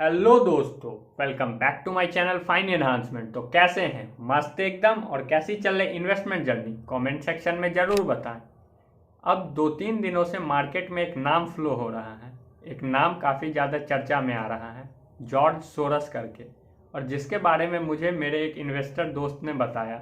Hello दोस्तों, welcome back to my channel fine enhancement. तो कैसे हैं? मस्त एकदम। और कैसी चल रही इन्वेस्टमेंट जर्नी? कमेंट सेक्शन में ज़रूर बताएं। अब 2-3 दिनों से मार्केट में एक नाम फ्लो हो रहा है। एक नाम काफ़ी ज़्यादा चर्चा में आ रहा है, जॉर्ज सोरस करके। और जिसके बारे में मुझे मेरे एक इन्वेस्टर दोस्त ने बताया,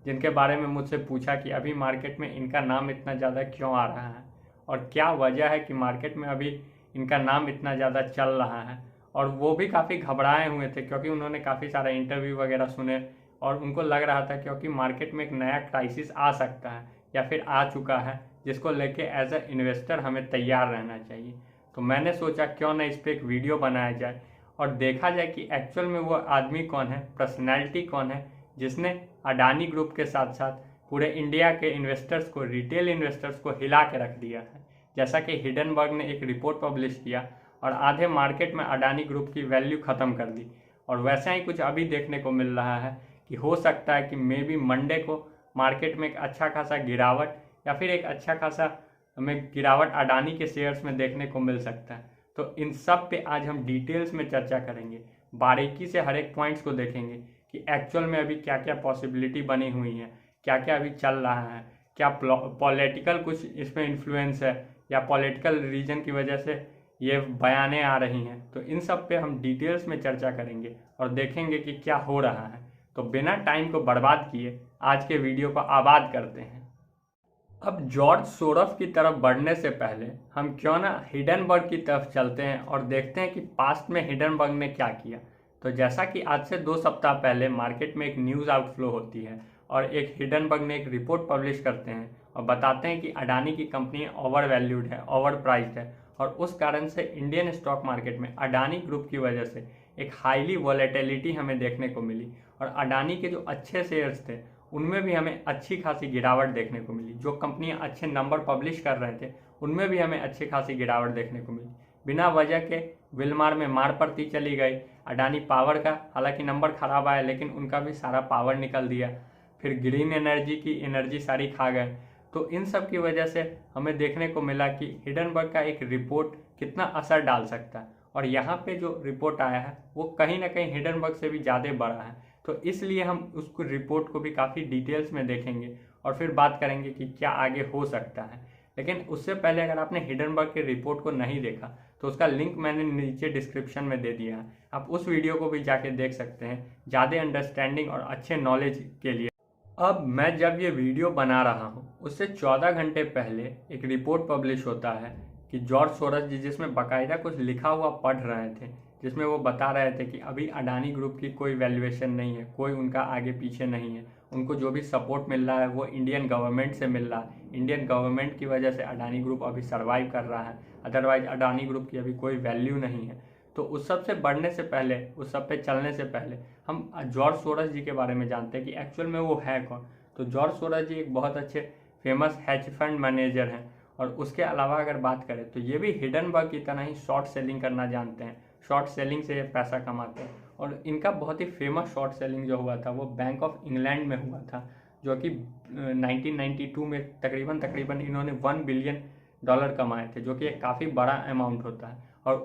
जिनके बारे में मुझसे पूछा कि अभी मार्केट में इनका नाम इतना ज़्यादा क्यों आ रहा है और क्या वजह है कि मार्केट में अभी इनका नाम इतना ज़्यादा चल रहा है। और वो भी काफ़ी घबराए हुए थे क्योंकि उन्होंने काफ़ी सारे इंटरव्यू वगैरह सुने और उनको लग रहा था क्योंकि मार्केट में एक नया क्राइसिस आ सकता है या फिर आ चुका है, जिसको लेके एज अ इन्वेस्टर हमें तैयार रहना चाहिए। तो मैंने सोचा क्यों ना इस पर एक वीडियो बनाया जाए और देखा जाए कि एक्चुअल में वो आदमी कौन है, पर्सनैलिटी कौन है, जिसने अडानी ग्रुप के साथ साथ पूरे इंडिया के इन्वेस्टर्स को, रिटेल इन्वेस्टर्स को हिला के रख दिया है। जैसा कि हिडनबर्ग ने एक रिपोर्ट पब्लिश किया और आधे मार्केट में अडानी ग्रुप की वैल्यू ख़त्म कर दी। और वैसा ही कुछ अभी देखने को मिल रहा है कि हो सकता है कि मे बी मंडे को मार्केट में एक अच्छा खासा गिरावट या फिर एक अच्छा खासा हमें गिरावट अडानी के शेयर्स में देखने को मिल सकता है। तो इन सब पे आज हम डिटेल्स में चर्चा करेंगे, बारीकी से हर एक पॉइंट्स को देखेंगे कि एक्चुअल में अभी क्या क्या पॉसिबिलिटी बनी हुई है, क्या क्या अभी चल रहा है, क्या पॉलिटिकल कुछ इसमें इन्फ्लुएंस है या पॉलिटिकल रीजन की वजह से ये बयानें आ रही हैं। तो इन सब पे हम डिटेल्स में चर्चा करेंगे और देखेंगे कि क्या हो रहा है। तो बिना टाइम को बर्बाद किए आज के वीडियो को आबाद करते हैं। अब जॉर्ज सोरफ की तरफ बढ़ने से पहले हम क्यों ना हिडनबर्ग की तरफ चलते हैं और देखते हैं कि पास्ट में हिडनबर्ग ने क्या किया। तो जैसा कि आज से 2 सप्ताह पहले मार्केट में एक न्यूज़ आउटफ्लो होती है और एक हिडनबर्ग ने एक रिपोर्ट पब्लिश करते हैं और बताते हैं कि अडानी की कंपनी ओवर वैल्यूड है, ओवर प्राइस्ड है। और उस कारण से इंडियन स्टॉक मार्केट में अडानी ग्रुप की वजह से एक हाईली वॉलेटिलिटी हमें देखने को मिली और अडानी के जो अच्छे शेयर्स थे उनमें भी हमें अच्छी खासी गिरावट देखने को मिली। जो कंपनियां अच्छे नंबर पब्लिश कर रहे थे उनमें भी हमें अच्छी खासी गिरावट देखने को मिली। बिना वजह के विलमार में मार पड़ती चली गई। अडानी पावर का हालांकि नंबर खराब आया लेकिन उनका भी सारा पावर निकल दिया। फिर ग्रीन एनर्जी की एनर्जी सारी खा गए। तो इन सब की वजह से हमें देखने को मिला कि हिडनबर्ग का एक रिपोर्ट कितना असर डाल सकता है। और यहाँ पे जो रिपोर्ट आया है वो कहीं ना कहीं हिडनबर्ग से भी ज़्यादा बड़ा है। तो इसलिए हम उसको रिपोर्ट को भी काफ़ी डिटेल्स में देखेंगे और फिर बात करेंगे कि क्या आगे हो सकता है। लेकिन उससे पहले अगर आपने हिडनबर्ग के रिपोर्ट को नहीं देखा तो उसका लिंक मैंने नीचे डिस्क्रिप्शन में दे दिया है, आप उस वीडियो को भी जाके देख सकते हैं ज़्यादा अंडरस्टैंडिंग और अच्छे नॉलेज के लिए। अब मैं जब ये वीडियो बना रहा हूँ उससे 14 घंटे पहले एक रिपोर्ट पब्लिश होता है कि जॉर्ज सोरस जी, जिसमें बाकायदा कुछ लिखा हुआ पढ़ रहे थे, जिसमें वो बता रहे थे कि अभी अडानी ग्रुप की कोई वैल्यूएशन नहीं है, कोई उनका आगे पीछे नहीं है। उनको जो भी सपोर्ट मिल रहा है वो इंडियन गवर्नमेंट से मिल रहा है। इंडियन गवर्नमेंट की वजह से अडानी ग्रुप अभी सर्वाइव कर रहा है, अदरवाइज अडानी ग्रुप की अभी कोई वैल्यू नहीं है। तो उस सब से बढ़ने से पहले, उस सब पे चलने से पहले हम जॉर्ज सोरस जी के बारे में जानते हैं कि एक्चुअल में वो है कौन। तो जॉर्ज सोरस जी एक बहुत अच्छे फेमस हेज फंड मैनेजर हैं और उसके अलावा अगर बात करें तो ये भी हिडनबर्ग की तरह ही शॉर्ट सेलिंग करना जानते हैं। शॉर्ट सेलिंग से ये पैसा कमाते हैं और इनका बहुत ही फेमस शॉर्ट सेलिंग जो हुआ था वो बैंक ऑफ इंग्लैंड में हुआ था, जो कि 1992 में तकरीबन इन्होंने $1 बिलियन कमाए थे, जो कि एक काफ़ी बड़ा अमाउंट होता है। और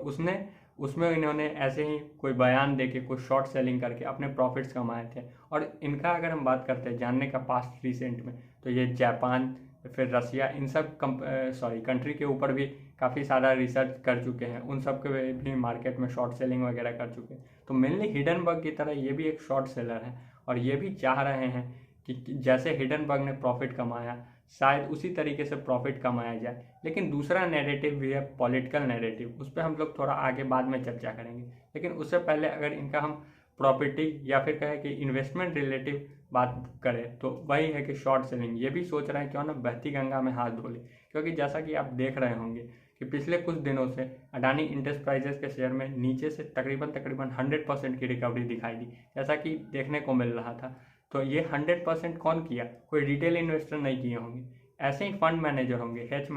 उसमें इन्होंने ऐसे ही कोई बयान देके कुछ शॉर्ट सेलिंग करके अपने प्रॉफिट्स कमाए थे। और इनका अगर हम बात करते हैं जानने का पास्ट रिसेंट में, तो ये जापान, फिर रसिया, इन सब कंट्री के ऊपर भी काफ़ी सारा रिसर्च कर चुके हैं, उन सब के भी मार्केट में शॉर्ट सेलिंग वगैरह कर चुके हैं। तो मेनली हिडनबर्ग की तरह ये भी एक शॉर्ट सेलर है और ये भी चाह रहे हैं कि जैसे हिडनबर्ग ने प्रॉफिट कमाया शायद उसी तरीके से प्रॉफिट कमाया जाए। लेकिन दूसरा नैरेटिव भी है, पॉलिटिकल नैरेटिव, उस पर हम लोग थोड़ा आगे बाद में चर्चा करेंगे। लेकिन उससे पहले अगर इनका हम प्रॉपर्टी या फिर कहें कि इन्वेस्टमेंट रिलेटिव बात करें तो वही है कि शॉर्ट सेलिंग। ये भी सोच रहे हैं क्यों ना बहती गंगा में हाथ धो ले, क्योंकि जैसा कि आप देख रहे होंगे कि पिछले कुछ दिनों से अडानी इंटरप्राइजेस के शेयर में नीचे से तकरीबन 100% की रिकवरी दिखाई दी, जैसा कि देखने को मिल रहा था। तो ये 100% कौन किया? कोई रिटेल इन्वेस्टर नहीं किए होंगे, ऐसे ही फंड मैनेजर होंगे, हेज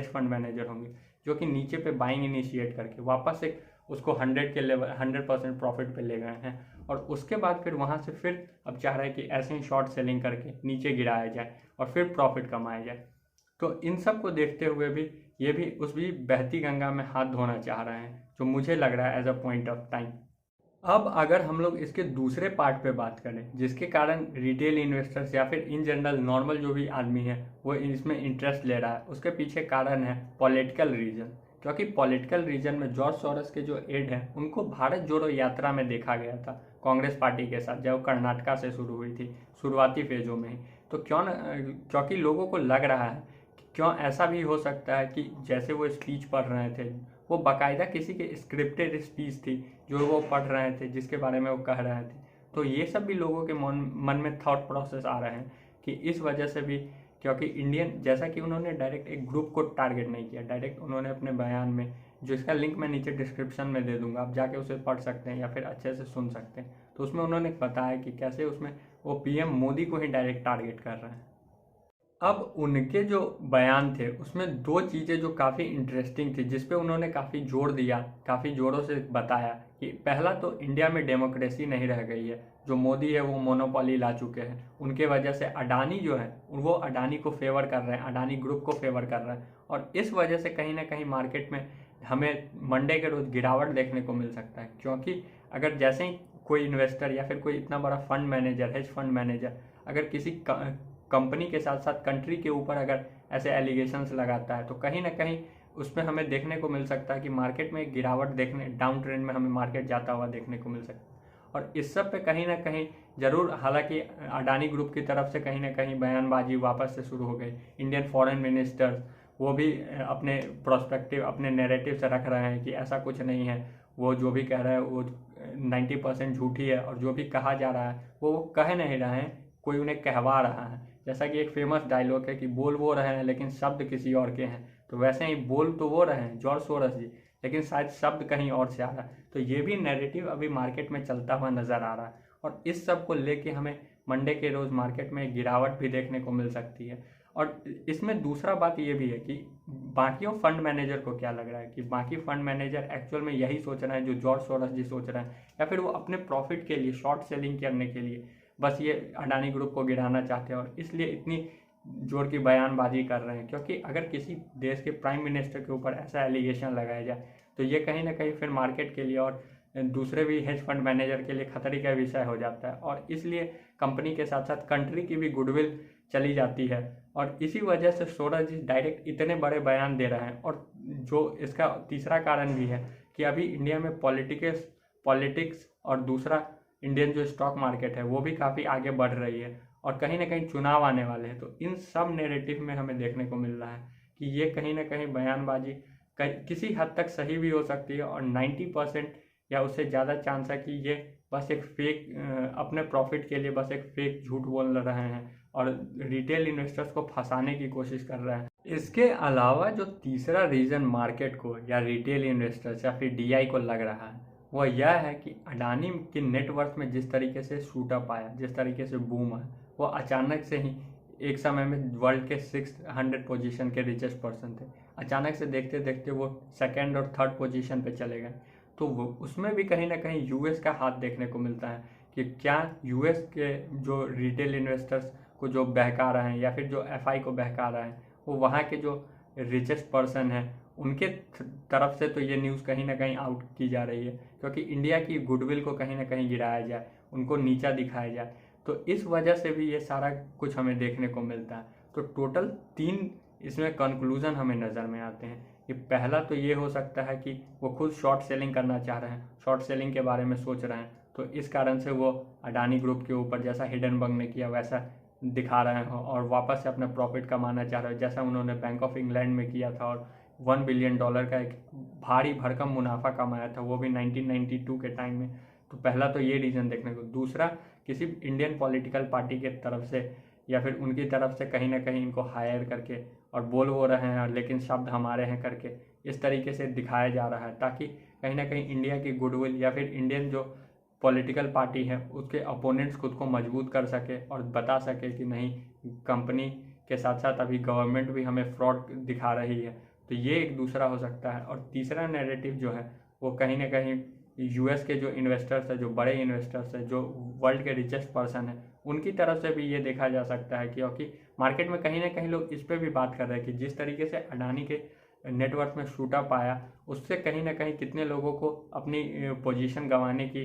फंड मैनेजर होंगे, जो कि नीचे पे बाइंग इनिशिएट करके वापस से उसको 100 के लेवल 100% प्रॉफिट पे ले गए हैं। और उसके बाद फिर वहाँ से फिर अब चाह रहे हैं कि ऐसे ही शॉर्ट सेलिंग करके नीचे गिराया जाए और फिर प्रॉफिट कमाया जाए। तो इन सब को देखते हुए भी ये भी उस भी बहती गंगा में हाथ धोना चाह रहे हैं, जो मुझे लग रहा है as a point of time. अब अगर हम लोग इसके दूसरे पार्ट पे बात करें जिसके कारण रिटेल इन्वेस्टर्स या फिर इन जनरल नॉर्मल जो भी आदमी है वो इसमें इंटरेस्ट ले रहा है, उसके पीछे कारण है पॉलिटिकल रीजन। क्योंकि पॉलिटिकल रीजन में जॉर्ज सोरोस के जो एड हैं उनको भारत जोड़ो यात्रा में देखा गया था कांग्रेस पार्टी के साथ, जब कर्नाटका से शुरू हुई थी शुरुआती फेजों में ही। तो क्योंकि लोगों को लग रहा है कि क्यों ऐसा भी हो सकता है कि जैसे वो स्पीच पढ़ रहे थे वो बाकायदा किसी के स्क्रिप्टेड स्पीच थी जो वो पढ़ रहे थे, जिसके बारे में वो कह रहे थे। तो ये सब भी लोगों के मन में थॉट प्रोसेस आ रहे हैं कि इस वजह से भी, क्योंकि इंडियन, जैसा कि उन्होंने डायरेक्ट एक ग्रुप को टारगेट नहीं किया, डायरेक्ट उन्होंने अपने बयान में, जो इसका लिंक मैं नीचे डिस्क्रिप्शन में दे दूंगा, आप जाके उसे पढ़ सकते हैं या फिर अच्छे से सुन सकते हैं। तो उसमें उन्होंने बताया कि कैसे उसमें वो पीएम मोदी को ही डायरेक्ट टारगेट कर रहे हैं। अब उनके जो बयान थे उसमें दो चीज़ें जो काफ़ी इंटरेस्टिंग थी, जिस पे उन्होंने काफ़ी जोर दिया, काफ़ी ज़ोरों से बताया कि पहला तो इंडिया में डेमोक्रेसी नहीं रह गई है, जो मोदी है वो मोनोपोली ला चुके हैं, उनके वजह से अडानी जो है वो अडानी को फेवर कर रहे हैं, अडानी ग्रुप को फेवर कर रहे हैं। और इस वजह से कहीं ना कहीं मार्केट में हमें मंडे के रोज़ गिरावट देखने को मिल सकता है। क्योंकि अगर जैसे ही कोई इन्वेस्टर या फिर कोई इतना बड़ा fund manager, hedge fund manager, अगर किसी कंपनी के साथ साथ कंट्री के ऊपर अगर ऐसे एलिगेशंस लगाता है तो कहीं ना कहीं उसमें हमें देखने को मिल सकता है कि मार्केट में एक गिरावट देखने, डाउन ट्रेंड में हमें मार्केट जाता हुआ देखने को मिल सकता है। और इस सब पे कहीं ना कहीं जरूर, हालांकि अडानी ग्रुप की तरफ से कहीं ना कहीं बयानबाजी वापस से शुरू हो गई। इंडियन फॉरेन मिनिस्टर्स वो भी अपने प्रोस्पेक्टिव, अपने नैरेटिव से रख रहे हैं कि ऐसा कुछ नहीं है, वो जो भी कह रहे हैं वो 90% झूठी है, और जो भी कहा जा रहा है वो कह नहीं रहे हैं, कोई उन्हें कहवा रहा है। जैसा कि एक फेमस डायलॉग है कि बोल वो रहे हैं लेकिन शब्द किसी और के हैं, तो वैसे ही बोल तो वो रहे हैं जॉर्ज सोरोस जी, लेकिन शायद शब्द कहीं और से आ रहा है। तो ये भी नैरेटिव अभी मार्केट में चलता हुआ नजर आ रहा है, और इस सब को लेके हमें मंडे के रोज मार्केट में गिरावट भी देखने को मिल सकती है। और इसमें दूसरा बात ये भी है कि बाकियों फंड मैनेजर को क्या लग रहा है कि बाकी फंड मैनेजर एक्चुअल में यही सोच रहे हैं जो जॉर्ज सोरोस जी सोच रहे हैं, या फिर वो अपने प्रॉफिट के लिए, शॉर्ट सेलिंग करने के लिए बस ये अडानी ग्रुप को गिराना चाहते हैं, और इसलिए इतनी जोर की बयानबाजी कर रहे हैं। क्योंकि अगर किसी देश के प्राइम मिनिस्टर के ऊपर ऐसा एलिगेशन लगाया जाए तो ये कहीं ना कहीं फिर मार्केट के लिए और दूसरे भी हेज फंड मैनेजर के लिए खतरे का विषय हो जाता है, और इसलिए कंपनी के साथ साथ कंट्री की भी गुडविल चली जाती है। और इसी वजह से सोरोस जी डायरेक्ट इतने बड़े बयान दे रहे हैं। और जो इसका तीसरा कारण भी है कि अभी इंडिया में पॉलिटिक्स और दूसरा इंडियन जो स्टॉक मार्केट है वो भी काफ़ी आगे बढ़ रही है, और कहीं ना कहीं चुनाव आने वाले हैं। तो इन सब नेरेटिव में हमें देखने को मिल रहा है कि ये कहीं ना कहीं बयानबाजी किसी हद तक सही भी हो सकती है, और 90% या उससे ज़्यादा चांस है कि ये बस एक फेक, अपने प्रॉफिट के लिए बस एक फेक झूठ बोल रहे हैं और रिटेल इन्वेस्टर्स को फंसाने की कोशिश कर रहे हैं। इसके अलावा जो तीसरा रीज़न मार्केट को या रिटेल इन्वेस्टर्स या फिर डीआई को लग रहा है वह यह है कि अडानी की नेटवर्थ में जिस तरीके से शूटअप आया, जिस तरीके से बूम आया, वो अचानक से ही एक समय में वर्ल्ड के 600 पोजीशन के रिचेस्ट पर्सन थे, अचानक से देखते देखते वो सेकंड और थर्ड पोजीशन पे चले गए। तो वो उसमें भी कहीं ना कहीं यूएस का हाथ देखने को मिलता है कि क्या यूएस के जो रिटेल इन्वेस्टर्स को जो बहका रहे हैं या फिर जो एफआई को बहका रहे हैं वो वहाँ के जो रिचेस्ट पर्सन हैं उनके तरफ से तो ये न्यूज़ कहीं ना कहीं आउट की जा रही है, क्योंकि इंडिया की गुडविल को कहीं ना कहीं गिराया जाए, उनको नीचा दिखाया जाए। तो इस वजह से भी ये सारा कुछ हमें देखने को मिलता है। तो टोटल 3 इसमें कंक्लूजन हमें नज़र में आते हैं कि पहला तो ये हो सकता है कि वो खुद शॉर्ट सेलिंग करना चाह रहे हैं, शॉर्ट सेलिंग के बारे में सोच रहे हैं, तो इस कारण से वो अडानी ग्रुप के ऊपर जैसा हिडनबर्ग ने किया वैसा दिखा रहे हैं और वापस से अपना प्रॉफिट कमाना चाह रहे हैं, जैसा उन्होंने बैंक ऑफ इंग्लैंड में किया था और $1 बिलियन का एक भारी भरकम मुनाफा कमाया था, वो भी 1992 के टाइम में। तो पहला तो ये रीज़न देखने को। दूसरा, किसी इंडियन पॉलिटिकल पार्टी के तरफ से या फिर उनकी तरफ से कहीं ना कहीं इनको हायर करके और बोल वो रहे हैं लेकिन शब्द हमारे हैं करके इस तरीके से दिखाया जा रहा है, ताकि कहीं ना कहीं इंडिया की गुडविल या फिर इंडियन जो पॉलिटिकल पार्टी है उसके अपोनेंट्स खुद को मजबूत कर सके और बता सके कि नहीं, कंपनी के साथ साथ अभी गवर्नमेंट भी हमें फ्रॉड दिखा रही है। तो ये एक दूसरा हो सकता है। और तीसरा नैरेटिव जो है वो कहीं ना कहीं यूएस के जो इन्वेस्टर्स है, जो बड़े इन्वेस्टर्स है, जो वर्ल्ड के रिचेस्ट पर्सन है, उनकी तरफ से भी ये देखा जा सकता है, क्योंकि मार्केट में कहीं ना कहीं लोग इस पर भी बात कर रहे हैं कि जिस तरीके से अडानी के नेटवर्क में शूटअप आया, उससे कहीं ना कहीं कितने लोगों को अपनी पोजीशन गंवाने की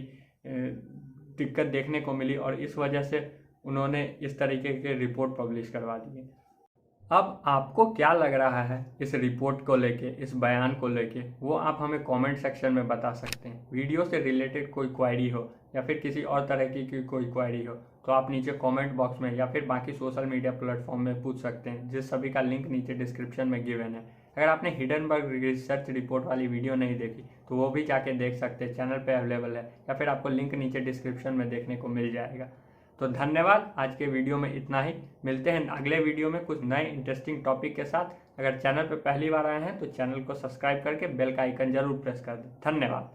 दिक्कत देखने को मिली और इस वजह से उन्होंने इस तरीके के रिपोर्ट पब्लिश करवा दिए। अब आपको क्या लग रहा है इस रिपोर्ट को लेके, इस बयान को लेके, वो आप हमें कमेंट सेक्शन में बता सकते हैं। वीडियो से रिलेटेड कोई क्वेरी हो या फिर किसी और तरह की कोई क्वेरी हो तो आप नीचे कमेंट बॉक्स में या फिर बाकी सोशल मीडिया प्लेटफॉर्म में पूछ सकते हैं, जिस सभी का लिंक नीचे डिस्क्रिप्शन में गिवन है। अगर आपने हिडनबर्ग रिसर्च रिपोर्ट वाली वीडियो नहीं देखी तो वो भी जाके देख सकते हैं, चैनल पे अवेलेबल है, या फिर आपको लिंक नीचे डिस्क्रिप्शन में देखने को मिल जाएगा। तो धन्यवाद, आज के वीडियो में इतना ही। मिलते हैं अगले वीडियो में कुछ नए इंटरेस्टिंग टॉपिक के साथ। अगर चैनल पर पहली बार आए हैं तो चैनल को सब्सक्राइब करके बेल का आइकन जरूर प्रेस कर दें। धन्यवाद।